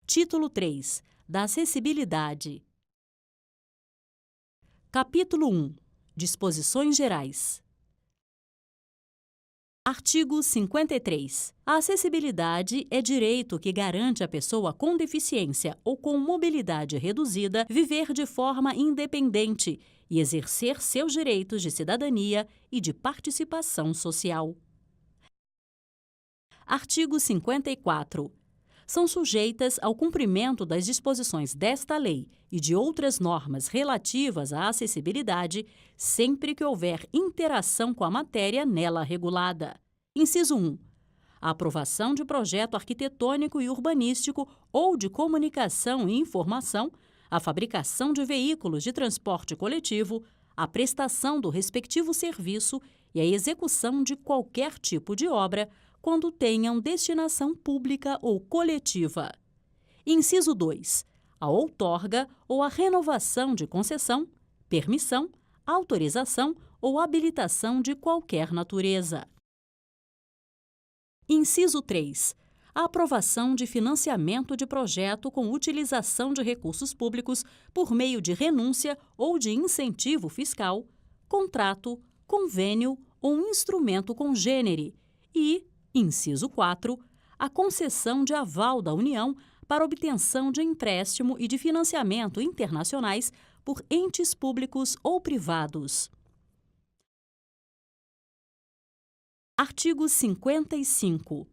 Título 3. Da acessibilidade. Capítulo 1. Disposições gerais. Artigo 53. A acessibilidade é direito que garante à pessoa com deficiência ou com mobilidade reduzida viver de forma independente e exercer seus direitos de cidadania e de participação social. Artigo 54. São sujeitas ao cumprimento das disposições desta lei e de outras normas relativas à acessibilidade, sempre que houver interação com a matéria nela regulada. Inciso 1. A aprovação de projeto arquitetônico e urbanístico ou de comunicação e informação, a fabricação de veículos de transporte coletivo, a prestação do respectivo serviço e a execução de qualquer tipo de obra, quando tenham destinação pública ou coletiva. Inciso 2. A outorga ou a renovação de concessão, permissão, autorização ou habilitação de qualquer natureza. Inciso 3. A aprovação de financiamento de projeto com utilização de recursos públicos por meio de renúncia ou de incentivo fiscal, contrato, convênio ou instrumento congênere e, inciso 4, a concessão de aval da União para obtenção de empréstimo e de financiamento internacionais por entes públicos ou privados. Artigo 55.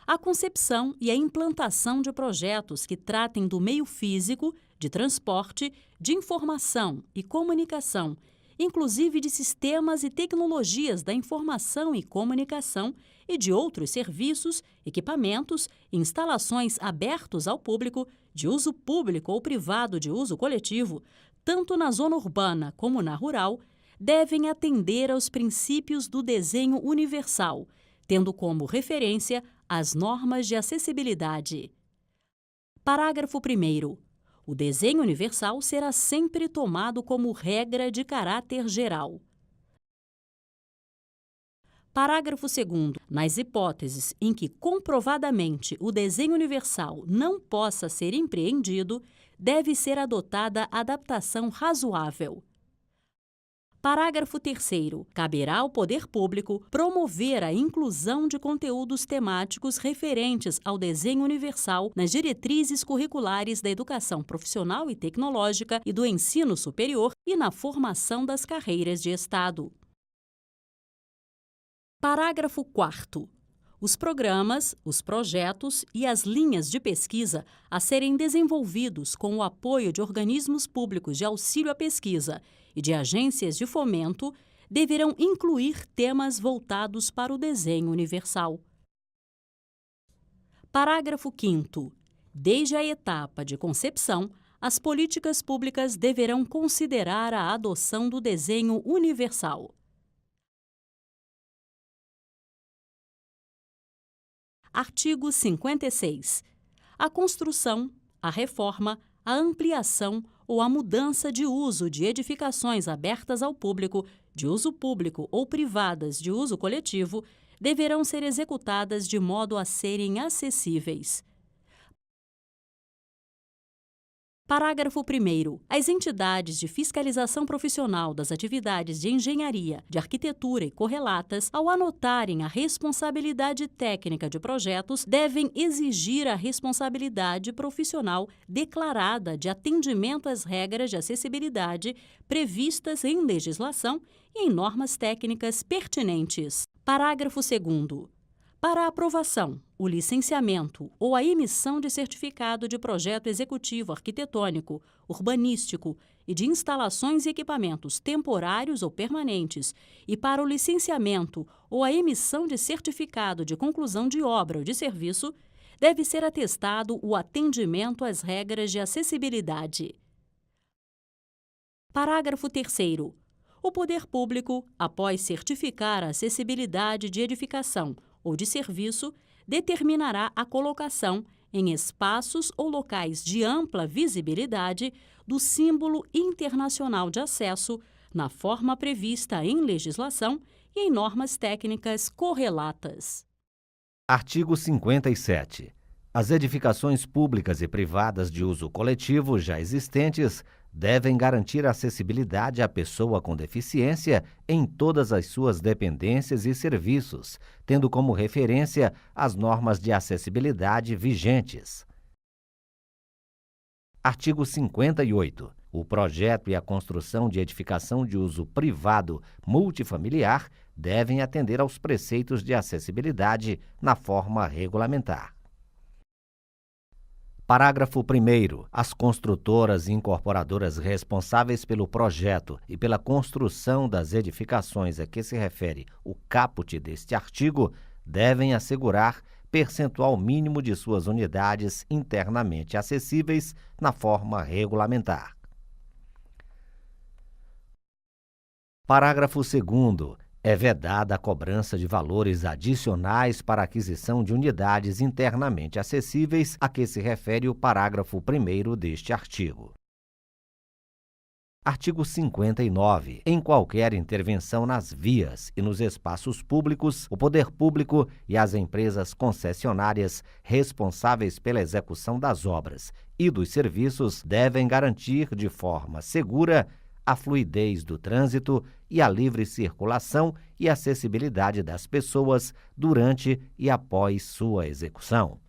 A concepção e a implantação de projetos que tratem do meio físico, de transporte, de informação e comunicação, inclusive de sistemas e tecnologias da informação e comunicação e de outros serviços, equipamentos e instalações abertos ao público, de uso público ou privado de uso coletivo, tanto na zona urbana como na rural, devem atender aos princípios do desenho universal, tendo como referência as normas de acessibilidade. Parágrafo 1º. O desenho universal será sempre tomado como regra de caráter geral. Parágrafo 2º. Nas hipóteses em que comprovadamente o desenho universal não possa ser empreendido, deve ser adotada adaptação razoável. Parágrafo 3º. Caberá ao poder público promover a inclusão de conteúdos temáticos referentes ao desenho universal nas diretrizes curriculares da educação profissional e tecnológica e do ensino superior e na formação das carreiras de Estado. Parágrafo 4º. Os programas, os projetos e as linhas de pesquisa a serem desenvolvidos com o apoio de organismos públicos de auxílio à pesquisa e de agências de fomento deverão incluir temas voltados para o desenho universal. Parágrafo 5º. Desde a etapa de concepção, as políticas públicas deverão considerar a adoção do desenho universal. Artigo 56. A construção, a reforma, a ampliação ou a mudança de uso de edificações abertas ao público, de uso público ou privadas de uso coletivo, deverão ser executadas de modo a serem acessíveis. Parágrafo 1º. As entidades de fiscalização profissional das atividades de engenharia, de arquitetura e correlatas, ao anotarem a responsabilidade técnica de projetos, devem exigir a responsabilidade profissional declarada de atendimento às regras de acessibilidade previstas em legislação e em normas técnicas pertinentes. Parágrafo 2º. Para a aprovação, o licenciamento ou a emissão de certificado de projeto executivo arquitetônico, urbanístico e de instalações e equipamentos temporários ou permanentes e para o licenciamento ou a emissão de certificado de conclusão de obra ou de serviço, deve ser atestado o atendimento às regras de acessibilidade. Parágrafo 3º. O poder público, após certificar a acessibilidade de edificação ou de serviço, determinará a colocação, em espaços ou locais de ampla visibilidade, do símbolo internacional de acesso, na forma prevista em legislação e em normas técnicas correlatas. Artigo 57. As edificações públicas e privadas de uso coletivo já existentes devem garantir acessibilidade à pessoa com deficiência em todas as suas dependências e serviços, tendo como referência as normas de acessibilidade vigentes. Artigo 58. O projeto e a construção de edificação de uso privado multifamiliar devem atender aos preceitos de acessibilidade na forma regulamentar. Parágrafo 1º. As construtoras e incorporadoras responsáveis pelo projeto e pela construção das edificações a que se refere o caput deste artigo devem assegurar percentual mínimo de suas unidades internamente acessíveis na forma regulamentar. Parágrafo 2º. É vedada a cobrança de valores adicionais para a aquisição de unidades internamente acessíveis a que se refere o parágrafo 1º deste artigo. Artigo 59. Em qualquer intervenção nas vias e nos espaços públicos, o poder público e as empresas concessionárias responsáveis pela execução das obras e dos serviços devem garantir de forma segura a fluidez do trânsito e a livre circulação e acessibilidade das pessoas durante e após sua execução.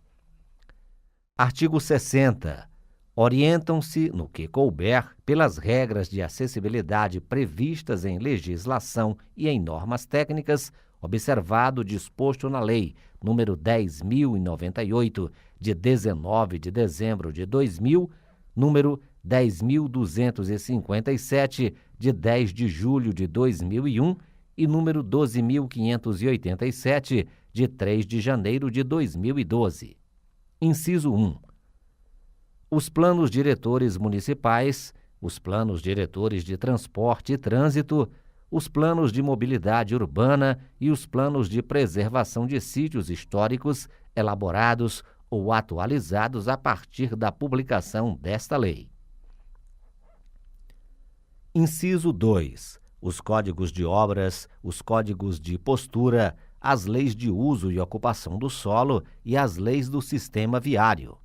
Artigo 60. Orientam-se, no que couber, pelas regras de acessibilidade previstas em legislação e em normas técnicas, observado o disposto na Lei nº 10.098, de 19 de dezembro de 2000, número 10.257, de 10 de julho de 2001 e número 12.587, de 3 de janeiro de 2012. Inciso 1. Os planos diretores municipais, os planos diretores de transporte e trânsito, os planos de mobilidade urbana e os planos de preservação de sítios históricos elaborados ou atualizados a partir da publicação desta lei. Inciso 2. Os códigos de obras, os códigos de postura, as leis de uso e ocupação do solo e as leis do sistema viário.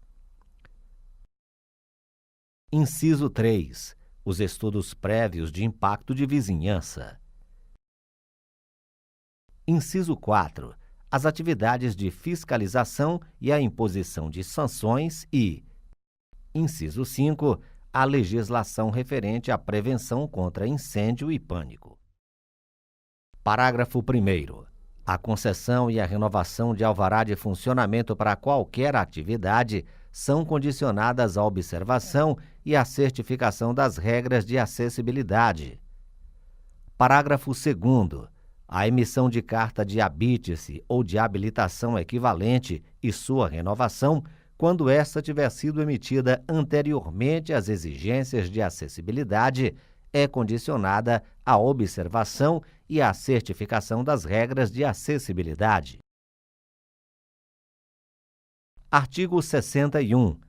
Inciso 3. Os estudos prévios de impacto de vizinhança. Inciso 4. As atividades de fiscalização e a imposição de sanções e, inciso 5, a legislação referente à prevenção contra incêndio e pânico. Parágrafo 1º. A concessão e a renovação de alvará de funcionamento para qualquer atividade são condicionadas à observação e à certificação das regras de acessibilidade. Parágrafo 2º. A emissão de carta de habite-se ou de habilitação equivalente e sua renovação, quando esta tiver sido emitida anteriormente às exigências de acessibilidade, é condicionada à observação e à certificação das regras de acessibilidade. Artigo 61.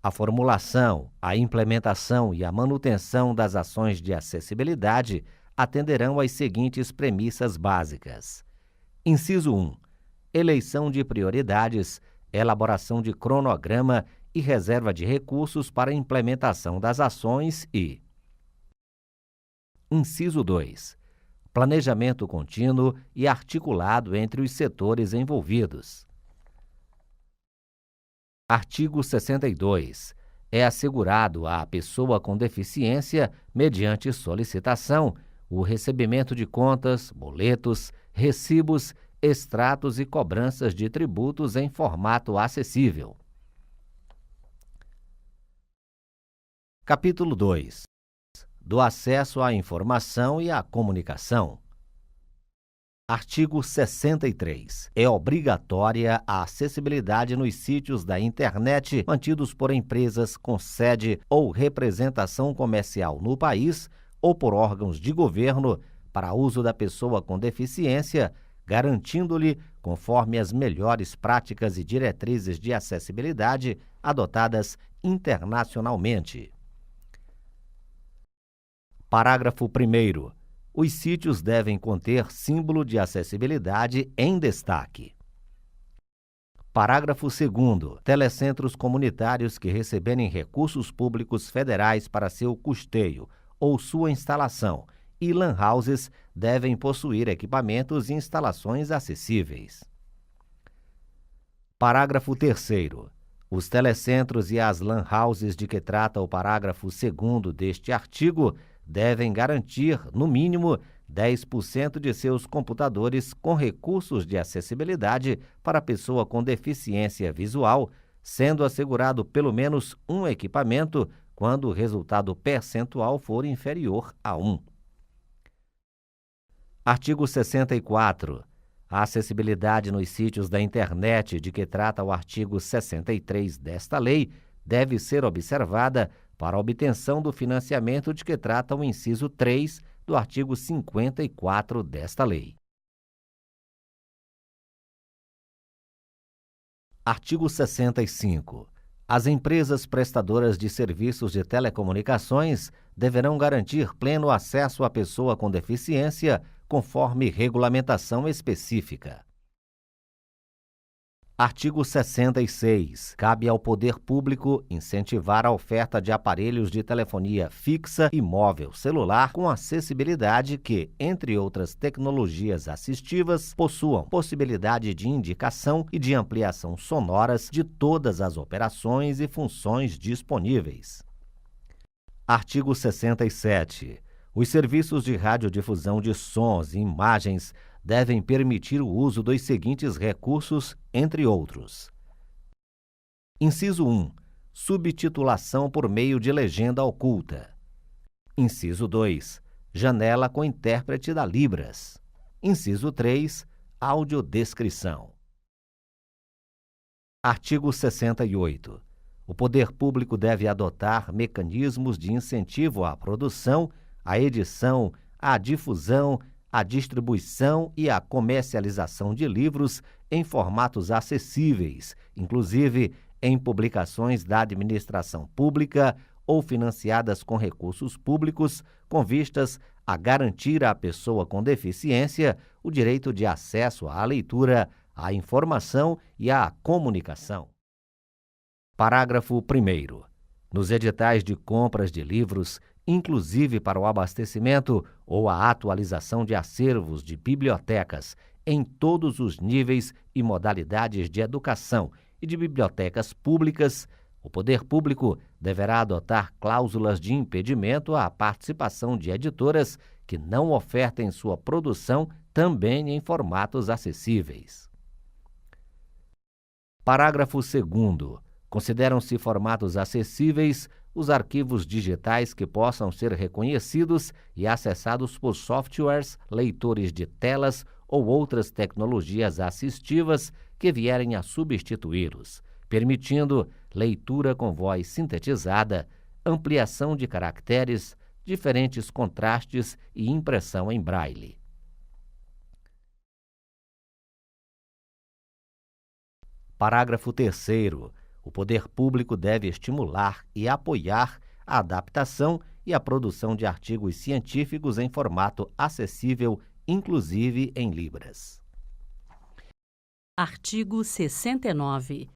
A formulação, a implementação e a manutenção das ações de acessibilidade atenderão às seguintes premissas básicas. Inciso 1. Eleição de prioridades, elaboração de cronograma e reserva de recursos para a implementação das ações e... Inciso 2. Planejamento contínuo e articulado entre os setores envolvidos. Artigo 62. É assegurado à pessoa com deficiência, mediante solicitação, o recebimento de contas, boletos, recibos, extratos e cobranças de tributos em formato acessível. Capítulo 2. Do acesso à informação e à comunicação. Artigo 63. É obrigatória a acessibilidade nos sítios da internet mantidos por empresas com sede ou representação comercial no país ou por órgãos de governo para uso da pessoa com deficiência, garantindo-lhe, conforme as melhores práticas e diretrizes de acessibilidade adotadas internacionalmente. Parágrafo 1º. Os sítios devem conter símbolo de acessibilidade em destaque. Parágrafo 2º. Telecentros comunitários que receberem recursos públicos federais para seu custeio ou sua instalação e lan houses devem possuir equipamentos e instalações acessíveis. Parágrafo 3º. Os telecentros e as lan houses de que trata o parágrafo 2º deste artigo devem garantir, no mínimo, 10% de seus computadores com recursos de acessibilidade para pessoa com deficiência visual, sendo assegurado pelo menos um equipamento quando o resultado percentual for inferior a 1. Artigo 64. A acessibilidade nos sítios da internet de que trata o artigo 63 desta lei deve ser observada para a obtenção do financiamento de que trata o inciso 3 do artigo 54 desta lei. Artigo 65. As empresas prestadoras de serviços de telecomunicações deverão garantir pleno acesso à pessoa com deficiência, conforme regulamentação específica. Artigo 66. Cabe ao poder público incentivar a oferta de aparelhos de telefonia fixa e móvel celular com acessibilidade que, entre outras tecnologias assistivas, possuam possibilidade de indicação e de ampliação sonoras de todas as operações e funções disponíveis. Artigo 67. Os serviços de radiodifusão de sons e imagens devem permitir o uso dos seguintes recursos, entre outros. Inciso 1. Subtitulação por meio de legenda oculta. Inciso 2. Janela com intérprete da Libras. Inciso 3. Audiodescrição. Artigo 68. O poder público deve adotar mecanismos de incentivo à produção, à edição, à difusão, a distribuição e a comercialização de livros em formatos acessíveis, inclusive em publicações da administração pública ou financiadas com recursos públicos, com vistas a garantir à pessoa com deficiência o direito de acesso à leitura, à informação e à comunicação. Parágrafo 1º. Nos editais de compras de livros, inclusive para o abastecimento ou a atualização de acervos de bibliotecas em todos os níveis e modalidades de educação e de bibliotecas públicas, o poder público deverá adotar cláusulas de impedimento à participação de editoras que não ofertem sua produção também em formatos acessíveis. Parágrafo 2º. Consideram-se formatos acessíveis os arquivos digitais que possam ser reconhecidos e acessados por softwares, leitores de telas ou outras tecnologias assistivas que vierem a substituí-los, permitindo leitura com voz sintetizada, ampliação de caracteres, diferentes contrastes e impressão em braille. Parágrafo 3º. O poder público deve estimular e apoiar a adaptação e a produção de artigos científicos em formato acessível, inclusive em Libras. Artigo 69.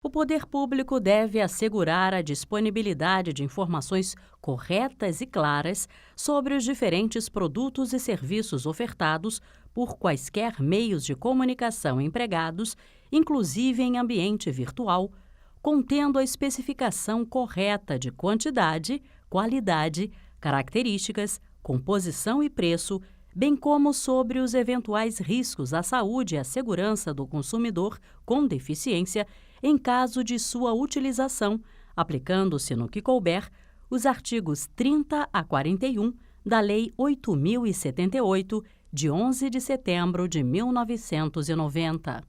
O poder público deve assegurar a disponibilidade de informações corretas e claras sobre os diferentes produtos e serviços ofertados por quaisquer meios de comunicação empregados, inclusive em ambiente virtual, contendo a especificação correta de quantidade, qualidade, características, composição e preço, bem como sobre os eventuais riscos à saúde e à segurança do consumidor com deficiência em caso de sua utilização, aplicando-se no que couber os artigos 30 a 41 da Lei 8.078, de 11 de setembro de 1990.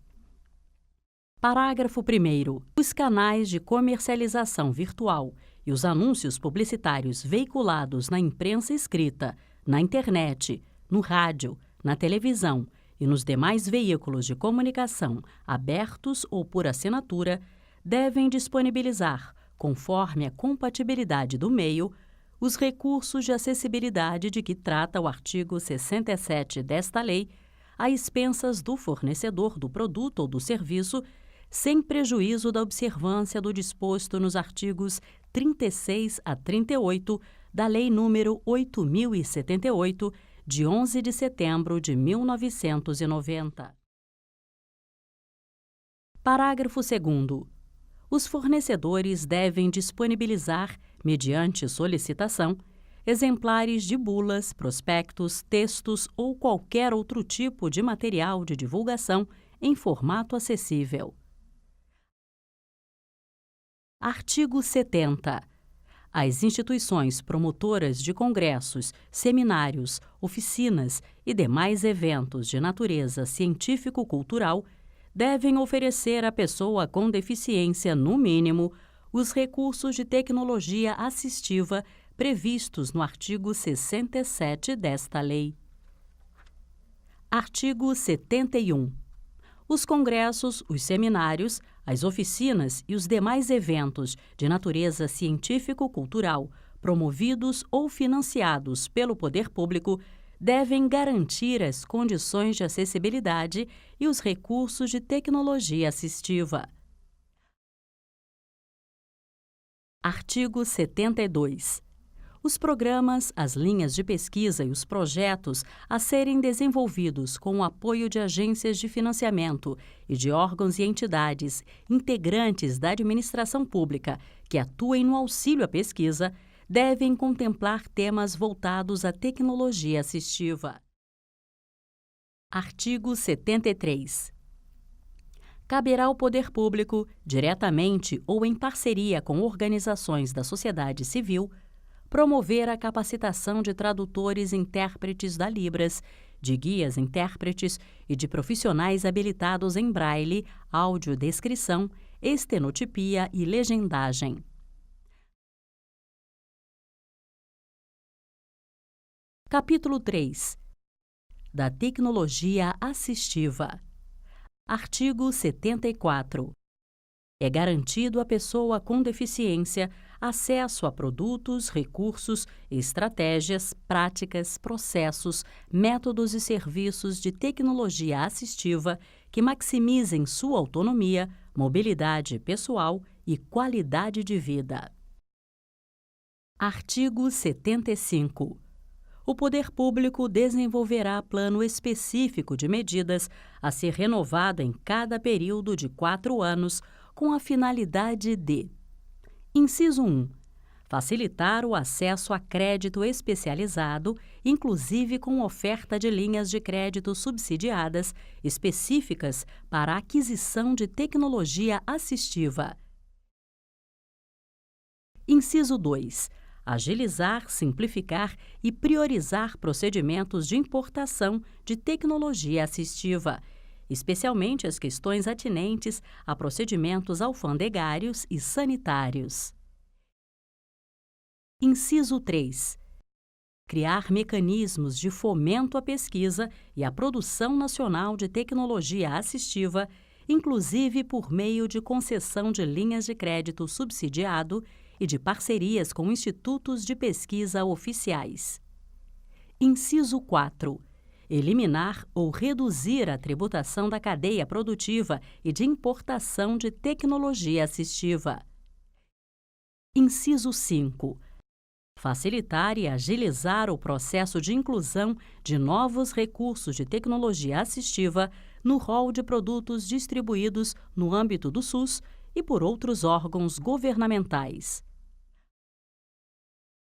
Parágrafo 1º. Os canais de comercialização virtual e os anúncios publicitários veiculados na imprensa escrita, na internet, no rádio, na televisão e nos demais veículos de comunicação abertos ou por assinatura devem disponibilizar, conforme a compatibilidade do meio, os recursos de acessibilidade de que trata o artigo 67 desta lei, a expensas do fornecedor do produto ou do serviço, sem prejuízo da observância do disposto nos artigos 36 a 38 da Lei nº 8.078, de 11 de setembro de 1990. Parágrafo 2º. Os fornecedores devem disponibilizar, mediante solicitação, exemplares de bulas, prospectos, textos ou qualquer outro tipo de material de divulgação em formato acessível. Artigo 70. As instituições promotoras de congressos, seminários, oficinas e demais eventos de natureza científico-cultural devem oferecer à pessoa com deficiência, no mínimo, os recursos de tecnologia assistiva previstos no artigo 67 desta lei. Artigo 71. Os congressos, os seminários, as oficinas e os demais eventos de natureza científico-cultural promovidos ou financiados pelo poder público devem garantir as condições de acessibilidade e os recursos de tecnologia assistiva. Artigo 72. Os programas, as linhas de pesquisa e os projetos a serem desenvolvidos com o apoio de agências de financiamento e de órgãos e entidades integrantes da administração pública que atuem no auxílio à pesquisa devem contemplar temas voltados à tecnologia assistiva. Artigo 73. Caberá ao poder público, diretamente ou em parceria com organizações da sociedade civil, promover a capacitação de tradutores e intérpretes da Libras, de guias intérpretes e de profissionais habilitados em braille, audiodescrição, estenotipia e legendagem. Capítulo 3. Da tecnologia assistiva. Artigo 74. É garantido à pessoa com deficiência acesso a produtos, recursos, estratégias, práticas, processos, métodos e serviços de tecnologia assistiva que maximizem sua autonomia, mobilidade pessoal e qualidade de vida. Artigo 75. O poder público desenvolverá plano específico de medidas a ser renovado em cada período de 4 anos com a finalidade de: Inciso 1. Facilitar o acesso a crédito especializado, inclusive com oferta de linhas de crédito subsidiadas específicas para a aquisição de tecnologia assistiva. Inciso 2. Agilizar, simplificar e priorizar procedimentos de importação de tecnologia assistiva, especialmente as questões atinentes a procedimentos alfandegários e sanitários. Inciso 3. Criar mecanismos de fomento à pesquisa e à produção nacional de tecnologia assistiva, inclusive por meio de concessão de linhas de crédito subsidiado e de parcerias com institutos de pesquisa oficiais. Inciso 4. Eliminar ou reduzir a tributação da cadeia produtiva e de importação de tecnologia assistiva. Inciso 5. Facilitar e agilizar o processo de inclusão de novos recursos de tecnologia assistiva no rol de produtos distribuídos no âmbito do SUS e por outros órgãos governamentais.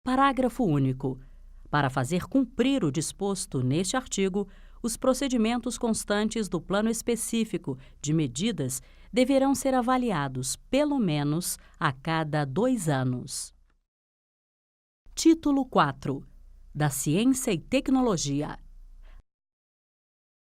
Parágrafo único. Para fazer cumprir o disposto neste artigo, os procedimentos constantes do plano específico de medidas deverão ser avaliados, pelo menos, a cada 2 anos. Título 4. Da Ciência e Tecnologia.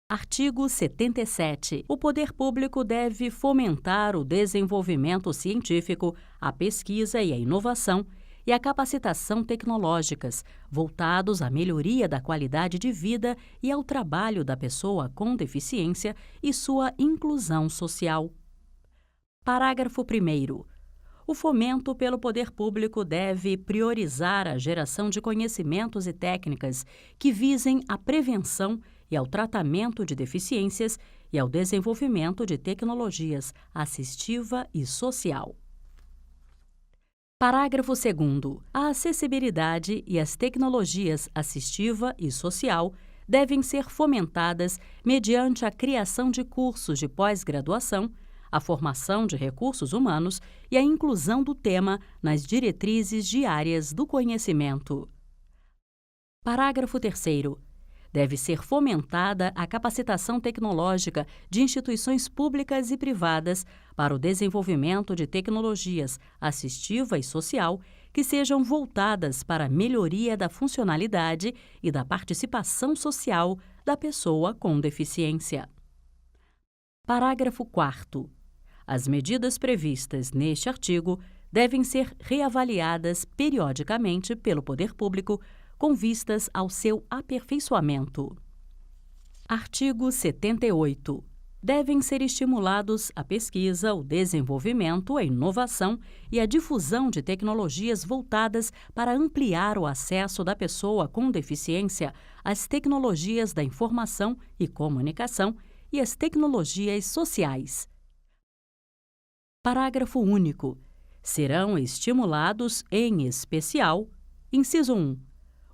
Artigo 77. O poder público deve fomentar o desenvolvimento científico, a pesquisa e a inovação e a capacitação tecnológicas, voltados à melhoria da qualidade de vida e ao trabalho da pessoa com deficiência e sua inclusão social. Parágrafo 1º. O fomento pelo poder público deve priorizar a geração de conhecimentos e técnicas que visem à prevenção e ao tratamento de deficiências e ao desenvolvimento de tecnologias assistiva e social. Parágrafo 2º. A acessibilidade e as tecnologias assistiva e social devem ser fomentadas mediante a criação de cursos de pós-graduação, a formação de recursos humanos e a inclusão do tema nas diretrizes diárias do conhecimento. Parágrafo 3º. Deve ser fomentada a capacitação tecnológica de instituições públicas e privadas para o desenvolvimento de tecnologias assistiva e social que sejam voltadas para a melhoria da funcionalidade e da participação social da pessoa com deficiência. Parágrafo 4º. As medidas previstas neste artigo devem ser reavaliadas periodicamente pelo poder público com vistas ao seu aperfeiçoamento. Artigo 78. Devem ser estimulados a pesquisa, o desenvolvimento, a inovação e a difusão de tecnologias voltadas para ampliar o acesso da pessoa com deficiência às tecnologias da informação e comunicação e às tecnologias sociais. Parágrafo único. Serão estimulados, em especial, inciso 1,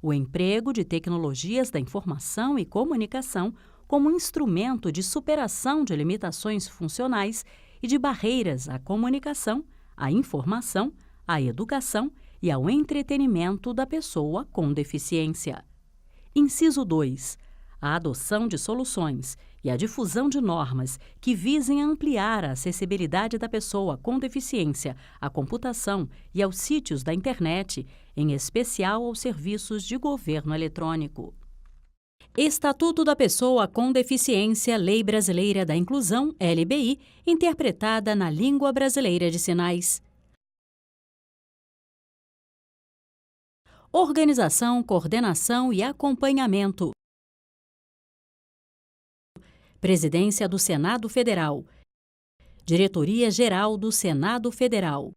o emprego de tecnologias da informação e comunicação como instrumento de superação de limitações funcionais e de barreiras à comunicação, à informação, à educação e ao entretenimento da pessoa com deficiência. Inciso 2. A adoção de soluções e a difusão de normas que visem ampliar a acessibilidade da pessoa com deficiência à computação e aos sítios da internet, em especial aos serviços de governo eletrônico. Estatuto da Pessoa com Deficiência, Lei Brasileira da Inclusão, LBI, interpretada na língua brasileira de sinais. Organização, coordenação e acompanhamento. Presidência do Senado Federal. Diretoria-Geral do Senado Federal.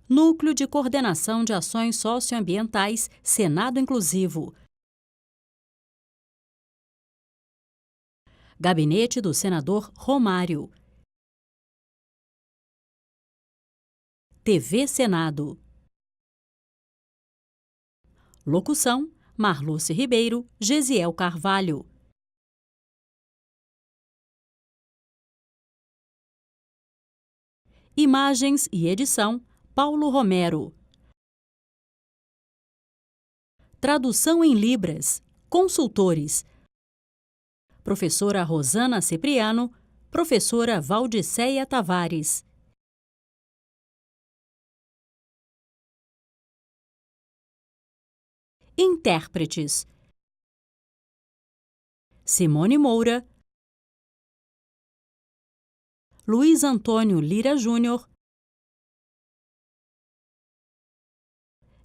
Núcleo de Coordenação de Ações Socioambientais, Senado Inclusivo. Gabinete do Senador Romário. TV Senado. Locução: Marluce Ribeiro, Gesiel Carvalho. Imagens e edição: Paulo Romero. Tradução em Libras. Consultores: Professora Rosana Cipriano, Professora Valdiceia Tavares. Intérpretes: Simone Moura, Luiz Antônio Lira Júnior,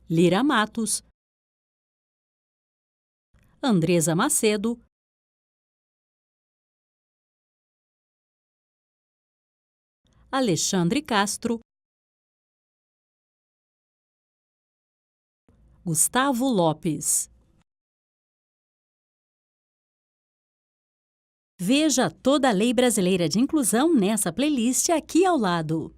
Lira Matos, Andresa Macedo, Alexandre Castro, Gustavo Lopes. Veja toda a Lei Brasileira de Inclusão nessa playlist aqui ao lado.